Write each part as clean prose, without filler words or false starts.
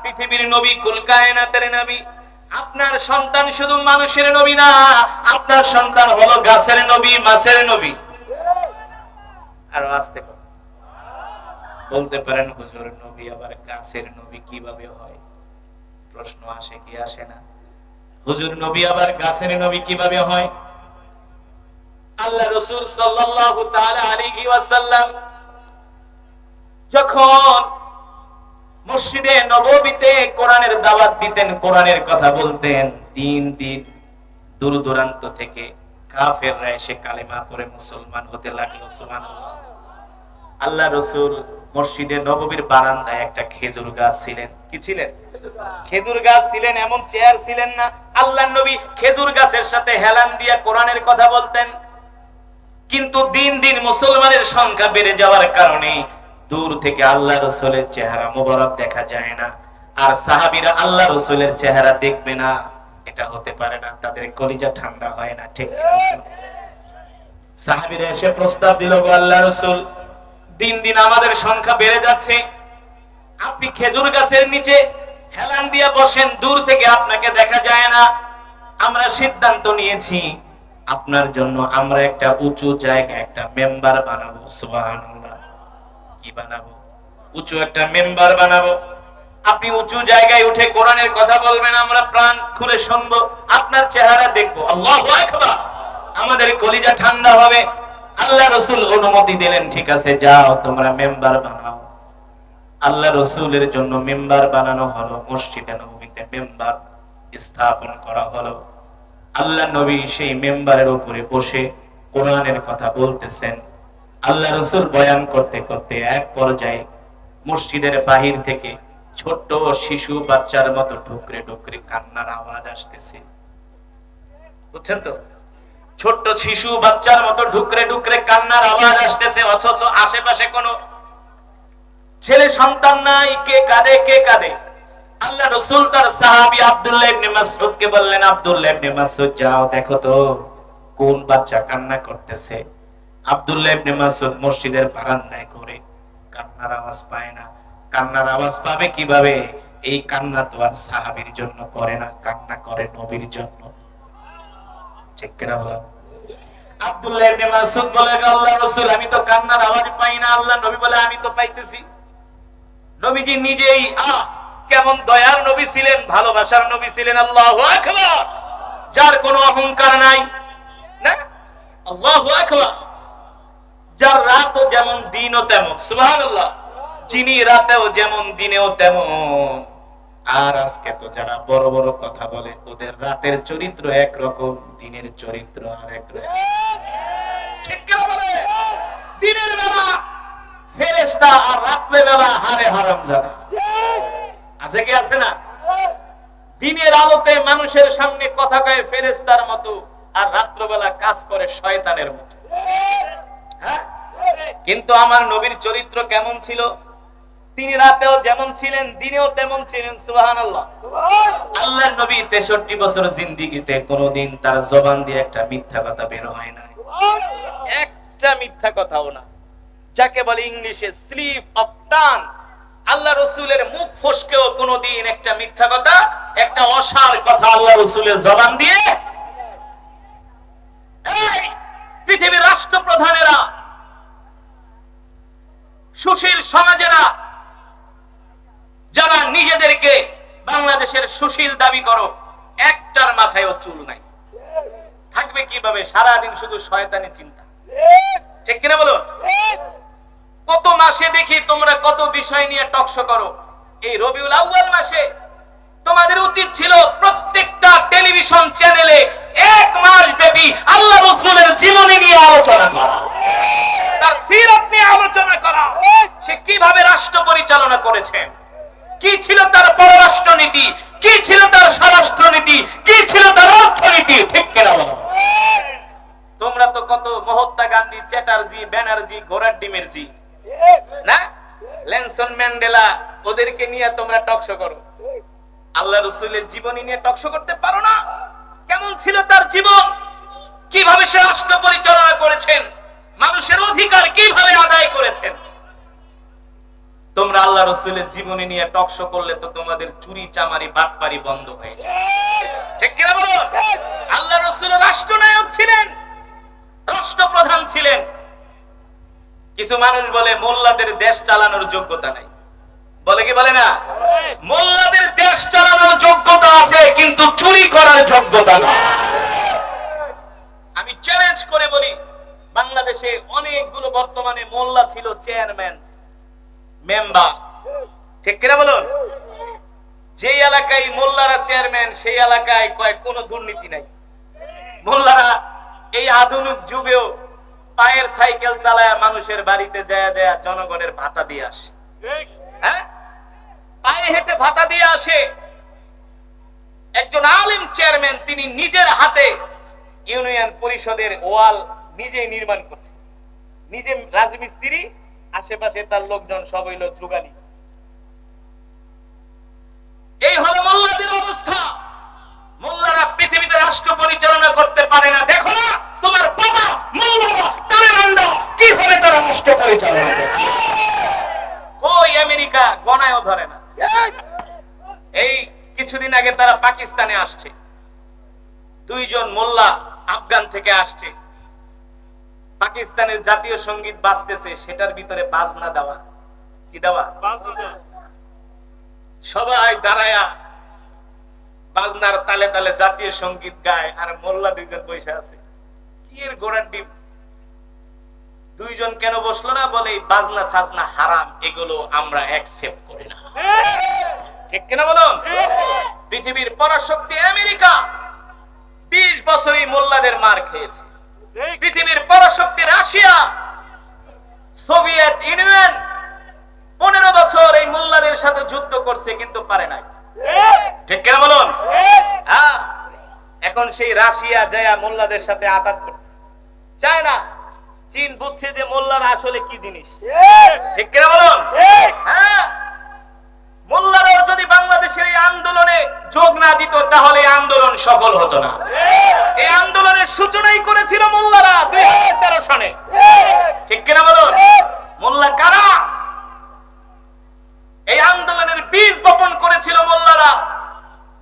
পৃথিবীর নবী, কুল কায়নাতের নবী। আপনার সন্তান শুধু মানুষের নবী না, আপনার সন্তান হলো গাছের নবী, মাছের নবী। আর আস্তে করে বলতে পারেন, হুজুর নবী আবার গাছের নবী কিভাবে হয়? প্রশ্ন আসে কি আসে না? হুজুর নবী আবার গাছের নবী কিভাবে হয়? আল্লাহ রাসূল সাল্লাল্লাহু তাআলা আলাইহি ওয়াসাল্লাম যখন মসজিদে নববীতে কোরআনের দাওয়াত দিতেন, কোরআনের কথা বলতেন, দিন দিন দূর দূরান্ত থেকে কাফেররা এসে কালেমা পড়ে মুসলমান হতে লাগলো। সুবহানাল্লাহ। আল্লাহ রাসূল মসজিদে নববীর বারান্দায় একটা খেজুর গাছ ছিলেন। কি ছিলেন? খেজুর গাছ ছিলেন, এমন চেয়ার ছিলেন না। আল্লাহর নবী খেজুর গাছের সাথে হেলান দিয়া কোরআনের কথা বলতেন। কিন্তু দিন দিন মুসলমানের সংখ্যা বেড়ে যাওয়ার কারণে দূর থেকে আল্লাহ রাসূলের চেহারা মোবারক দেখা যায় না। আর সাহাবীরা আল্লাহ রাসূলের চেহারা দেখবে না, এটা হতে পারে না। তাদের কলিজা ঠান্ডা হয় না, ঠিক না? সাহাবীরা এসে প্রস্তাব দিল, গো আল্লাহর রাসূল, দিন দিন আমাদের সংখ্যা বেড়ে যাচ্ছে, আপনি খেজুর গাছের নিচে হেলান দিয়ে বসেন, দূর থেকে আপনাকে দেখা যায় না। আমরা সিদ্ধান্ত নিয়েছি আপনার জন্য আমরা একটা উঁচু জায়গায় একটা মেম্বার বানাবো। সুবহানাল্লাহ। কি বানাবো? উঁচু একটা মেম্বার বানাবো। আপনি উঁচু জায়গায় উঠে কোরআনের কথা বলবেন, আমরা প্রাণ খুলে শুনবো, আপনার চেহারা দেখবো। আল্লাহু আকবার। আমাদের কলিজা ঠান্ডা হবে। আল্লাহ রাসূল অনুমতি দিলেন, ঠিক আছে, যাও তোমরা মেম্বার বানাও। আল্লাহ রাসূলের জন্য মেম্বার বানানো হলো। মসজিদে নববীতে মেম্বার স্থাপন করা হলো। আল্লাহ নবী সেই মেম্বারের উপরে বসে কোরআনের কথা বলতেছেন। আল্লাহ রাসূল বয়ান করতে করতে এক পর্যায়ে মসজিদের বাহির থেকে ছোট্ট শিশু বাচ্চার মতো ঢুকরে ঢুকরে কান্নার আওয়াজ আসতেছে। বুঝছেন তো? ছোট্ট শিশু বাচ্চার মতো ঢুকরে ঢুকরে কান্নার আওয়াজ আসতেছে, অথচ আশেপাশে কোনো ছেলে সন্তান নাই। কে কাঁদে? কে কাঁদে? আল্লাহ রাসূল তার সাহাবী আব্দুল্লাহ ইবনে মাসউদকে বললেন, আব্দুল্লাহ ইবনে মাসউদ, যাও দেখো তো কোন বাচ্চা কান্না করতেছে। আব্দুল্লাহ ইবনে মাসউদ মসজিদের বারান্দায় ঘুরে, কান্নার আওয়াজ পায় না। কান্নার আওয়াজ পাবে কিভাবে? এই কান্না তো আর সাহাবীর জন্য করে না, কান্না করে নবীর জন্য। ঠিক কিনা বলেন? আব্দুল্লাহ ইবনে মাসউদ বলে, আল্লাহ রাসূল, আমি তো কান্নার আওয়াজ পাই না। আল্লাহ নবী বলে, আমি তো পাইতেছি। নবীজি নিজেই কেমন দয়ার নবী ছিলেন, ভালোবাসার নবী ছিলেন। আল্লাহু আকবার। যার কোনো অহংকার নাই, না? আল্লাহু আকবার। যার রাতও যেমন দিনও তেমন। সুবহানাল্লাহ। যিনি রাতেও যেমন দিনেও তেমন। আর আজকে তো যারা বড় বড় কথা বলে, ওদের রাতের চরিত্র একরকম, দিনের চরিত্র আর একরকম। ঠিক কি বলে? দিনের বেলা ফেরেশতা আর রাতের বেলা হারে হারামজাদা। আছে কি আছে না? দিনের আলোতে মানুষের সামনে কথা কয় ফেরেশতার মতো, আর রাত্রবেলা কাজ করে শয়তানের মতো। হ্যাঁ? কিন্তু আমার নবীর চরিত্র কেমন ছিল? তিনি রাতেও যেমন ছিলেন, দিনেও তেমন ছিলেন। সুবহানাল্লাহ। আল্লাহর নবী 63 বছর জিন্দেগিতে কোনোদিন তার জবান দিয়ে একটা মিথ্যা কথা বের হয় না। একটা মিথ্যা কথাও না। যাকে বলে ইংলিশে স্লিপ অফ টাং। আল্লাহ রাসূলের মুখ ফসকেও কোনোদিন একটা মিথ্যা কথা, একটা অসার কথা আল্লাহ রাসূলের জবান দিয়ে। এই পৃথিবীর রাষ্ট্রপ্রধানেরা, সুশীল সমাজেরা, যারা নিজেদেরকে বাংলাদেশের সুশীল দাবি করো, একটার মাথায়ও চুল নাই। থাকবে কিভাবে? সারাদিন শুধু শয়তানি চিন্তা। ঠিক কিনা বলো? কত মাসে দেখি তোমরা কত বিষয় নিয়ে টকশো করো। এই রবিউল আউয়াল মাসে তোমাদের উচিত ছিল প্রত্যেকটা টেলিভিশন চ্যানেলে এক মাস ব্যাপী আল্লাহ রাসূলের জীবনী নিয়ে আলোচনা করা, তার সিরাত নিয়ে আলোচনা করা। সে কিভাবে রাষ্ট্র পরিচালনা করেছেন, কি ছিল তার পররাষ্ট্র নীতি, কি ছিল তার স্বরাষ্ট্র নীতি, কি ছিল তার অর্থনীতি। ঠিক কিনা বলো? তোমরা তো কত মহাত্মা গান্ধী, চ্যাটার্জি, ব্যানার্জি, ঘোড়ার ডিমের জি, না? লেনসন ম্যান্ডেলা, ওদেরকে নিয়ে তোমরা টকশো করো। আল্লাহ রাসূলের জীবনী নিয়ে টকশো করতে পারো না? কেমন ছিল তার জীবন, কিভাবে সে রাষ্ট্র পরিচালনা করেছেন, মানুষের অধিকার কিভাবে আদায় করেছেন। তোমরা আল্লাহ রাসূলের জীবনী নিয়ে টকশো করলে তো তোমাদের চুরি চামারি বাটপারি বন্ধ হয়ে যায়। ঠিক কিনা বলুন? আল্লাহ রাসূল রাষ্ট্রনায়ক ছিলেন, রাষ্ট্রপ্রধান ছিলেন। কিছু মানুষ বলে মোল্লাদের দেশ চালানোর যোগ্যতা নাই, বলে কি বলে না? মোল্লাদের দেশ চালানোর যোগ্যতা আছে, কিন্তু চুরি করার যোগ্যতা না। আমি চ্যালেঞ্জ করে বলি, বাংলাদেশে অনেকগুলো বর্তমানে মোল্লা ছিল চেয়ারম্যান, মেম্বার, ঠিক কিনা বলুন? যে এলাকায় মোল্লারা চেয়ারম্যান, সেই এলাকায় কোনো দুর্নীতি নাই। মোল্লারা এই আধুনিক যুগেও পায়ের সাইকেল চালায় মানুষের বাড়িতে যায় যায় জনগণের ভাতা দিয়ে আসে। হ্যাঁ, পায়ে হেঁটে ভাতা দিয়ে আসে। একজন আলেম চেয়ারম্যান, তিনি নিজের হাতে ইউনিয়ন পরিষদের ওয়াল নিজেই নির্মাণ করছে, নিজে রাজমিস্ত্রি, আশেপাশে তার লোকজন সব হইল যুগালি। এই হলো মোল্লাদের অবস্থা। মোল্লারা পৃথিবীতে রাষ্ট্র পরিচালনা করতে পারে না। দেখো না তোমার বাবা মোল্লা তালেবানরা কিভাবে তারা রাষ্ট্র পরিচালনা করছে। কই আমেরিকা গণায়ও ধরে না। এই কিছুদিন আগে তারা পাকিস্তানে আসছে, দুইজন মোল্লা আফগান থেকে আসছে। পাকিস্তানের জাতীয় সঙ্গীত বাজতেছে, সেটার ভিতরে বাজনা দেওয়া, কি দেওয়া, সবাই দাঁড়ায়া বাজনার তালে তালে জাতীয় সঙ্গীত গায়, আর মোল্লা দুইজন বসে আছে। কি এর গোড়ার ডিম? দুইজন কেন বসলো না? বলে এই বাজনা ছাজনা হারাম, এগুলো আমরা অ্যাকসেপ্ট করি না। ঠিক কিনা বলুন? পৃথিবীর পরাশক্তি আমেরিকা 20 বছরই মোল্লাদের মার খেয়েছে। পৃথিবীর পরাশক্তি রাশিয়া, সোভিয়েত ইউনিয়ন 15 বছর এই মোল্লাদের সাথে যুদ্ধ করছে, কিন্তু পারে নাই। ঠিক কিনা বলুন? হ্যাঁ, এখন সেই রাশিয়া যায় মোল্লাদের সাথে আঘাত করতে চায় না। চীন বুঝছে যে মোল্লারা আসলে কি জিনিস। ঠিক কিনা বলুন? হ্যাঁ, মোল্লারাও যদি বাংলাদেশের এই আন্দোলনে যোগ না দিত, তাহলে আন্দোলন সফল হতো না। এই আন্দোলনের সূচনাই করেছিল মোল্লারা 2013 সনে। ঠিক কিনা বলুন? মোল্লা কারা? এই আন্দোলনের বীজ বপন করেছিল মোল্লারা।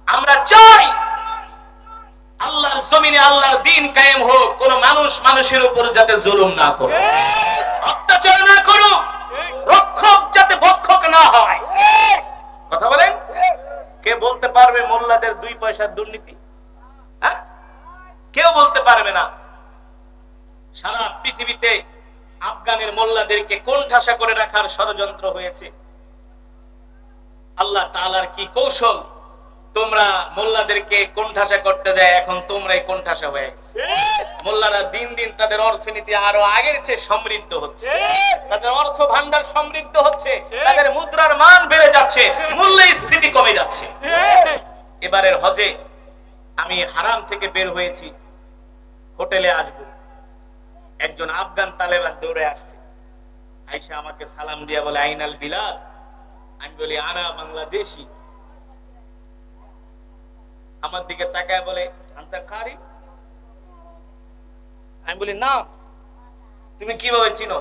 আমরা চাই আল্লাহর জমিনে আল্লাহর দ্বীন কায়েম হোক, কোন মানুষ মানুষের উপর যাতে জুলুম না করে, অত্যাচার না করুক, রক্ষক যাতে ভক্ষক না হয়। কথা বলেন? কে বলতে পারবে মোল্লাদের 2 পয়সার দুর্নীতি? হ্যাঁ, কেউ বলতে পারবে না। সারা পৃথিবীতে আফগানের মোল্লাদেরকে কোণঠাসা করে রাখার ষড়যন্ত্র হয়েছে। আল্লাহ তাআলার কি কৌশল! তোমরা মোল্লাদেরকে কোণঠাসা করতে যায়, এখন তোমরাই কোণঠাসা হয়ে গেছে। মোল্লারা দিন দিন তাদের অর্থনীতি আরো আগের চেয়ে সমৃদ্ধ হচ্ছে, তাদের অর্থ ভান্ডার সমৃদ্ধ হচ্ছে, তাদের মুদ্রার মান বেড়ে যাচ্ছে, মূল্যস্ফীতি কমে যাচ্ছে। এবারের হজে আমি হারাম থেকে বের হয়েছি, হোটেলে আসব, একজন আফগান তালেবান দৌড়ে আসছে, আইসা আমাকে সালাম দিয়া বলে আইনাল বিলাল। আমি বলি আনা বাংলাদেশি। আমার দিকে তাকায় বলে আনতা কারি। আমি বলি না। তুমি কিভাবে চিনো?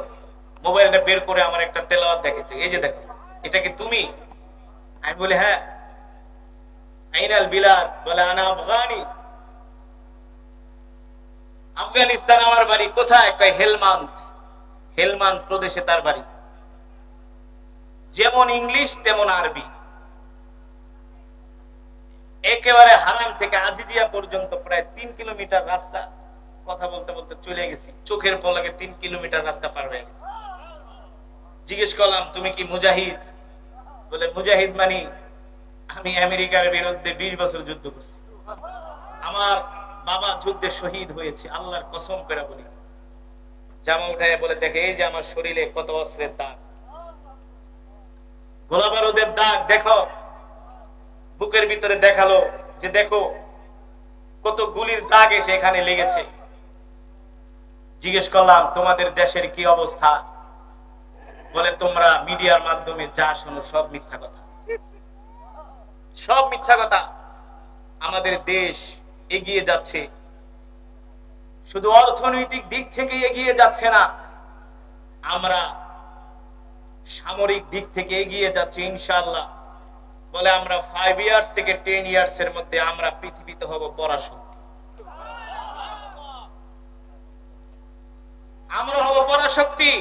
মোবাইলটা বের করে আমার একটা তেলাওয়াত দেখেছে, এই যে দেখো, এটা কি তুমি? আমি বলি হ্যাঁ। আইনাল বিলাল। বলে আনা আফগানি। আফগানিস্তান আমার বাড়ি। কোথায়? কয় হেলমান্দ। হেলমান্দ প্রদেশে তার বাড়ি। যেমন ইংলিশ তেমন আরবি। একেবারে হারাম থেকে আজিজিয়া পর্যন্ত প্রায় 3 কিলোমিটার রাস্তা, কথা বলতে বলতে চলে গেছি, চোখের পলকে 3 কিলোমিটার রাস্তা পার হয়ে গেছে। জিজ্ঞেস করলাম তুমি কি মুজাহিদ? বলে মুজাহিদ মানি আমি আমেরিকার বিরুদ্ধে 20 বছর যুদ্ধ করছি, আমার বাবা যুদ্ধে শহীদ হয়েছে, আল্লাহর কসম করে বলি। জামা উঠায় বলে দেখে এই যে আমার শরীরে কত অস্ত্রের দাগ, গোলা বারুদের দাগ দেখো। বুকের ভিতরে দেখালো যে দেখো কত গুলির দাগ এসে এখানে লেগেছে। জিজ্ঞেস করলাম তোমাদের দেশের কি অবস্থা? বলে তোমরা মিডিয়ার মাধ্যমে যা শোনো সব মিথ্যা কথা, সব মিথ্যা কথা। আমাদের দেশ এগিয়ে যাচ্ছে, শুধু অর্থনৈতিক দিক থেকে এগিয়ে যাচ্ছে না, আমরা সামরিক দিক থেকে এগিয়ে যাচ্ছে ইনশাআল্লাহ। বলে আমরা 5 ইয়ার্স থেকে 10 ইয়ার্স এর মধ্যে আমরা পৃথিবীতে হব পরাশক্তি। আমরা হব পরাশক্তি।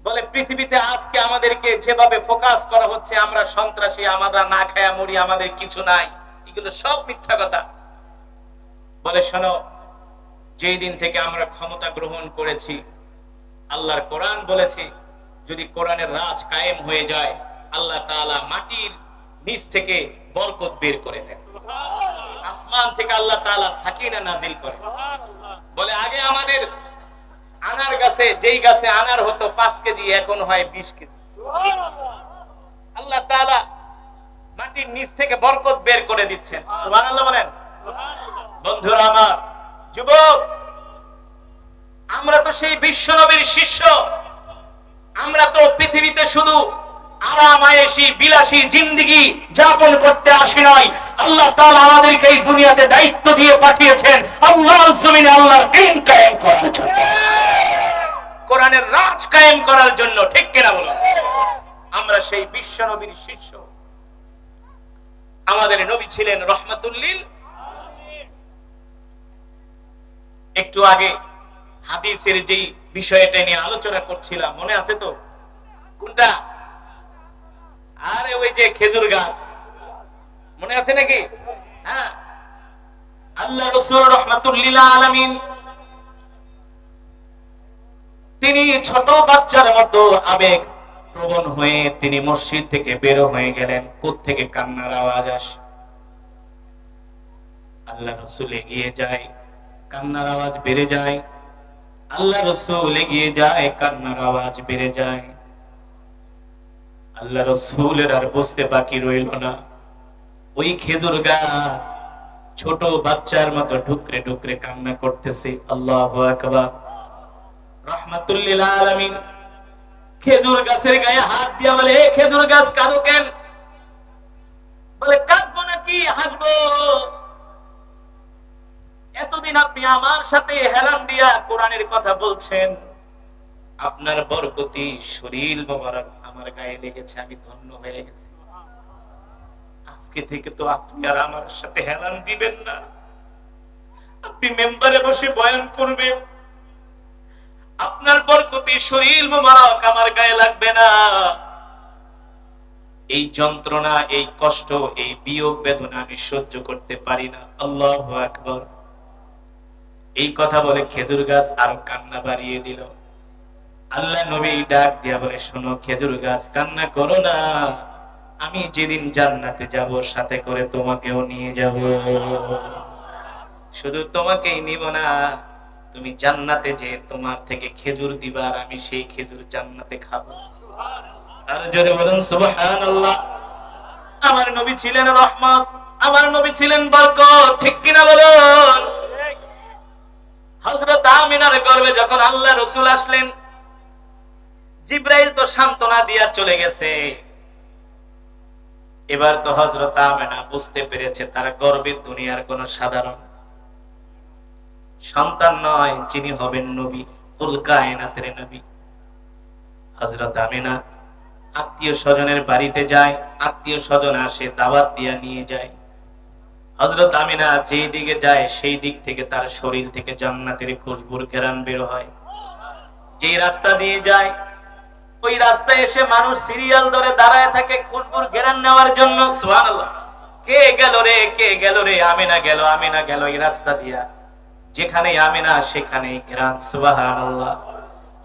বলে পৃথিবীতে আজকে আমাদেরকে যেভাবে ফোকাস করা হচ্ছে আমরা সন্ত্রাসী, আমরা না খায়া মরি, আমাদের কিছু নাই, এগুলো সব মিথ্যা কথা। বলে শোনো, যেই দিন থেকে আমরা ক্ষমতা গ্রহণ করেছি, আল্লাহর কোরআন বলেছে যদি কোরআনের রাজ কায়েম হয়ে যায়, আল্লাহ তাআলা মাটির নিচ থেকে বরকত বের করে দেন, আসমান থেকে আল্লাহ তাআলা সাকিনা নাজিল করে। বলে আগে আমাদের আনার গাছে, যেই গাছে আনার হতো 5 কেজি, এখন হয় 20 কেজি। আল্লাহ তাআলা মাটির নিচ থেকে বরকত বের করে দিচ্ছেন। সুবহানাল্লাহ বলেন। বন্ধুরা আমার, যুবক, আমরা তো সেই বিশ্বনবীর শিষ্য। আমরা তো পৃথিবীতে শুধু আরাম-আয়েশী বিলাসী জিন্দেগি যাপন করতে আসি নয়। আল্লাহ তাআলা আমাদেরকে এই দুনিয়াতে দায়িত্ব দিয়ে পাঠিয়েছেন আল্লাহর জমিনে আল্লাহর দ্বীন কায়েম করার জন্য, কোরআনের রাজ কায়েম করার জন্য। ঠিক কিনা বলুন? আমরা সেই বিশ্বনবীর শিষ্য। আমাদের নবী ছিলেন রহমাতুল লিল আলামিন। একটু আগে হাদিসের যেই বিষয়টা নিয়ে আলোচনা করছিলাম, মনে আছে তো? কোনটা? আরে ওই যে খেজুর গাছ, মনে আছে নাকি? হ্যাঁ, আল্লাহ রাসূল রাহমাতুল লিল আলামিন তিনি ছোট বাচ্চার মতো আবেগ প্রবণ হয়ে তিনি মসজিদ থেকে বের হয়ে গেলেন। কোত্থেকে কান্নার আওয়াজ আসে, আল্লাহ রাসূল এগিয়ে যায়, কান্নার আওয়াজ বেড়ে যায়। আল্লাহ রাসূল এগিয়ে যায়, কান্নার আওয়াজ বেড়ে যায়। আল্লাহ রাসূলের আর বুঝতে বাকি রইল না, ওই খেজুর গাছ ছোট বাচ্চার মতো ঢুকরে ঢুকরে কান্না করতেছে। আল্লাহু আকবার। রাহমাতুল লিল আলামিন খেজুর গাছের গায়ে হাত দিয়া বলে, হে খেজুর গাছ, কাঁদো কেন? বলে কাঁদবো নাকি হাসবো? এতদিন আপনি আমার সাথে হেলান দিয়া কোরআনের কথা বলছেন, আপনার বরকতি শরীর মোবারক আমার গায়ে লেগেছে, আমি ধন্য হয়ে গেছি। আজকে থেকে তো আপনি আর আমার সাথে হেলান দিবেন না, আপনি মেম্বারে বসে বয়ান করবেন, আপনার বরকতি শরীর মোবারক আমার গায়ে লাগবে না। এই যন্ত্রণা, এই কষ্ট, এই বিয়োগ বেদনা আমি সহ্য করতে পারি না। আল্লাহু আকবার। এই কথা বলে খেজুর গাছ আরো কান্না বাড়িয়ে দিল। আল্লাহ নবী ডাক দিয়া বলে, শোনো খেজুর গাছ, কান্না করো না, আমি যেদিন জান্নাতে যাব সাথে করে তোমাকেও নিয়ে যাব। শুধু তোমাকেই নিব না, তুমি জান্নাতে যে তোমার থেকে খেজুর দিবা, আর আমি সেই খেজুর জান্নাতে খাবো। আর জোরে বলুন সুবহানাল্লাহ। আমার নবী ছিলেন রহমত, আমার নবী ছিলেন বরকত। ঠিক কিনা বলুন? হযরত আমিনার গর্ভে যখন আল্লাহ রাসূল আসলেন, জিবরাইল তো সান্ত্বনা দিয়া চলে গেছে। এবার তো হযরত আমিনা বুঝতে পেরেছে তার গর্ভে দুনিয়ার কোন সাধারণ সন্তান নয়, যিনি হবেন নবী, কুল কায়নাতের নবী। হযরত আমিনা আত্মীয় স্বজনের বাড়িতে যায়, আত্মীয় স্বজন আসে, দাওয়াত দিয়া নিয়ে যায়। হযরত আমিনা যেই দিকে যায় সেই দিক থেকে তার শরীর থেকে জান্নাতের খুশবুর ঘ্রাণ বের হয়। যেই রাস্তা দিয়ে যায় ওই রাস্তায় এসে মানুষ সিরিয়াল ধরে দাঁড়ায় থাকে খুশবুর ঘ্রাণ নেওয়ার জন্য। সুবহানাল্লাহ। কে গেল রে, কে গেল রে? আমিনা গেল, আমিনা গেল এই রাস্তা দিয়া। যেখানে আমিনা সেখানেই ঘ্রাণ। সুবহানাল্লাহ।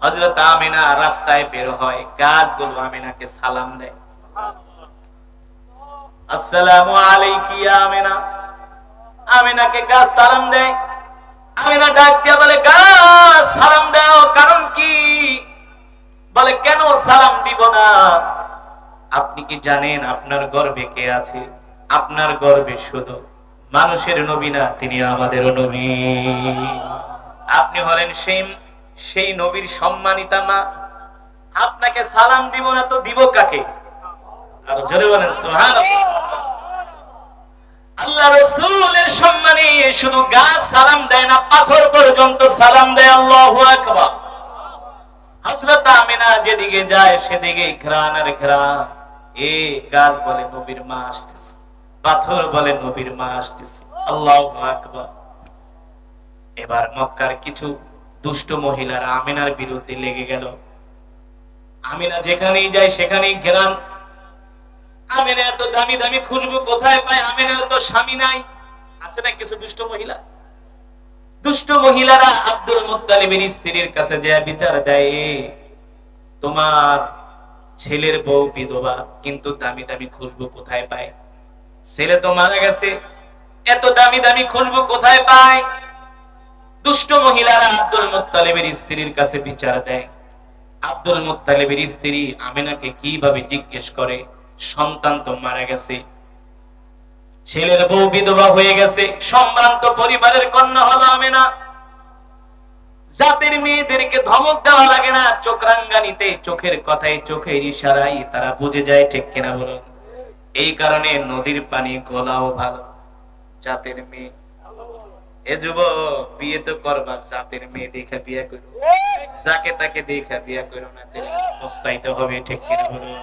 হযরত আমিনা রাস্তায় বের হয়, গাছগুলো আমিনাকে সালাম দেয়, আসসালামু আলাইকি ইয়া আমিনা। আমিনাকে গাছ সালাম দেয়। আমিনা ডাক দিয়া বলে, গাছ সালাম দাও, কারণ কি? বলে, কেন সালাম দিব না? আপনি কি জানেন আপনার গর্ভে কে আছে? আপনার গর্ভে শুধু মানুষের নবী না, তিনি আমাদের নবী। আপনি হলেন সেই নবীর সম্মানিতা মা। আপনাকে সালাম দিব না তো দিব কাকে? আর জোরে বলেন সুবহানাল্লাহ। আল্লাহ রাসূলের সম্মানে শুধু গাছ সালাম দেয় না, পাথর পর্যন্ত সালাম দেয়। আল্লাহু আকবার। হযরত আমিনা যেদিকে যায় সেদিকে ঘ্রাণ আর ঘ্রাণ। এ গাছ বলে নবীর মা আসতেছে, পাথর বলে নবীর মা আসতেছে। আল্লাহু আকবার। এবার মক্কার কিছু দুষ্ট মহিলারা আমিনার বিরুদ্ধে লেগে গেল। আমিনা যেখানেই যায় সেখানেই ঘেরান। আমিনা এত দামি দামি খুশবু কোথায় পায়? আমিনার তো স্বামী নাই। আছে না কিছু দুষ্ট মহিলা? দুষ্ট মহিলারা আব্দুল মুত্তালিবের স্ত্রীর কাছে যায় বিচার দেয়, তোমার ছেলের বউ বিধবা, কিন্তু দামি দামি খুশবু কোথায় পায়? ছেলে তো মারা গেছে, এত দামি দামি খুশবু কোথায় পায়? দুষ্ট মহিলারা আব্দুল মুত্তালিবের স্ত্রীর কাছে বিচার দেয়। আব্দুল মুত্তালিবের স্ত্রী আমিনাকে কিভাবে জিজ্ঞেস করে, সন্তান তো মারা গেছে, ছেলের বউ বিধবা হয়ে গেছে, সম্ভ্রান্ত পরিবারের কন্যা হলো আমিনা। জাতের মেয়েদেরকে ধমক দেওয়া লাগে না, চোখ রাঙ্গানিতে, চোখের কথায়, চোখের ইশারায় তারা বুঝে যায়, ঠিক কিনা বলুন? এই কারণে নদীর পানি গোলাও ভালো, জাতের মেয়ে। এ যুবক, বিয়ে তো করবা, জাতের মেয়ে দেখে বিয়ে করো, যাকে তাকে দেখে বিয়ে করো না, পস্তাইতে হবে, ঠিক কিনা বলুন?